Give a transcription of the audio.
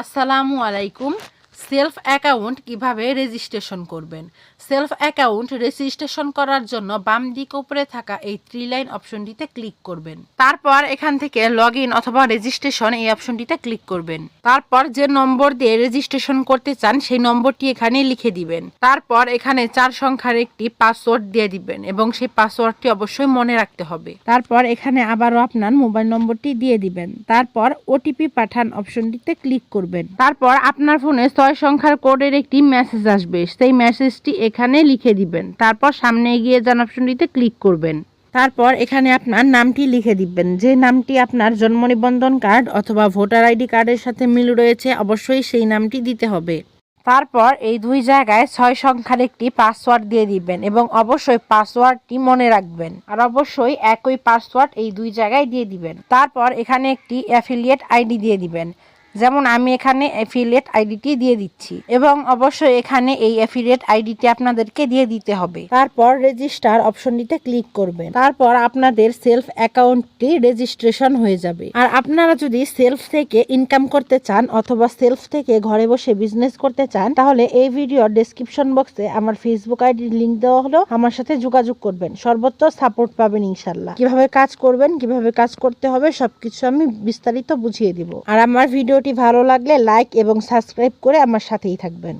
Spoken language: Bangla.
আসসালামু আলাইকুম। সেলফ অ্যাকাউন্ট কিভাবে রেজিস্ট্রেশন করবেন। সেলফ অ্যাকাউন্ট রেজিস্ট্রেশন করার জন্য বাম দিক উপরে থাকা এই 3 লাইন অপশনটিতে ক্লিক করবেন। তারপর এখান থেকে লগ ইন অথবা রেজিস্ট্রেশন এই অপশনটিতে ক্লিক করবেন। তারপর যে নম্বর দিয়ে রেজিস্ট্রেশন করতে চান সেই নম্বরটি এখানে লিখে দিবেন। তারপর এখানে 4 সংখ্যার একটি পাসওয়ার্ড দিয়ে দিবেন এবং সেই পাসওয়ার্ডটি অবশ্যই মনে রাখতে হবে। তারপর এখানে আবারও আপনার মোবাইল নম্বরটি দিয়ে দিবেন। তারপর ওটিপি পাঠান অপশনটিতে ক্লিক করবেন। তারপর আপনার ফোনে 6 সংখ্যার কোডের একটি মেসেজ আসবে, সেই মেসেজটি এখানে লিখে দিবেন। তারপর সামনে এগিয়ে যান অপশনটিতে ক্লিক করবেন। তারপর এখানে আপনার নামটি লিখে দিবেন। যে নামটি আপনার জন্ম নিবন্ধন কার্ড অথবা ভোটার আইডি কার্ডের সাথে মিল রয়েছে অবশ্যই সেই নামটি দিতে হবে। তারপর এই 2 জায়গায় 6 সংখ্যার একটি পাসওয়ার্ড দিয়ে দিবেন এবং অবশ্যই পাসওয়ার্ডটি মনে রাখবেন। আর অবশ্যই একই পাসওয়ার্ড এই 2 জায়গায় দিয়ে দিবেন। তারপর এখানে একটি অ্যাফিলিয়েট আইডি দিয়ে দিবেন। যেমন আমি এখানে অ্যাফিলিয়েট আইডিটি দিয়ে দিচ্ছি এবং অবশ্যই এখানে এই অ্যাফিলিয়েট আইডিটি আপনাদেরকে দিয়ে দিতে হবে। তারপর রেজিস্টার অপশনটিতে ক্লিক করবেন। তারপর আপনাদের সেলফ অ্যাকাউন্টটি রেজিস্ট্রেশন হয়ে যাবে। আর আপনারা যদি সেলফ থেকে ইনকাম করতে চান অথবা সেলফ থেকে ঘরে বসে বিজনেস করতে চান তাহলে এই ভিডিওর ডেসক্রিপশন বক্সে আমার ফেসবুক আইডির লিংক দেওয়া হলো, আমার সাথে যোগাযোগ করবেন। সর্বোচ্চ সাপোর্ট পাবেন ইনশাল্লাহ। কিভাবে কাজ করবেন, কিভাবে কাজ করতে হবে সবকিছু আমি বিস্তারিত বুঝিয়ে দিব। আর আমার ভিডিওটি ভালো লাগলে লাইক এবং সাবস্ক্রাইব করে আমার সাথেই থাকবেন।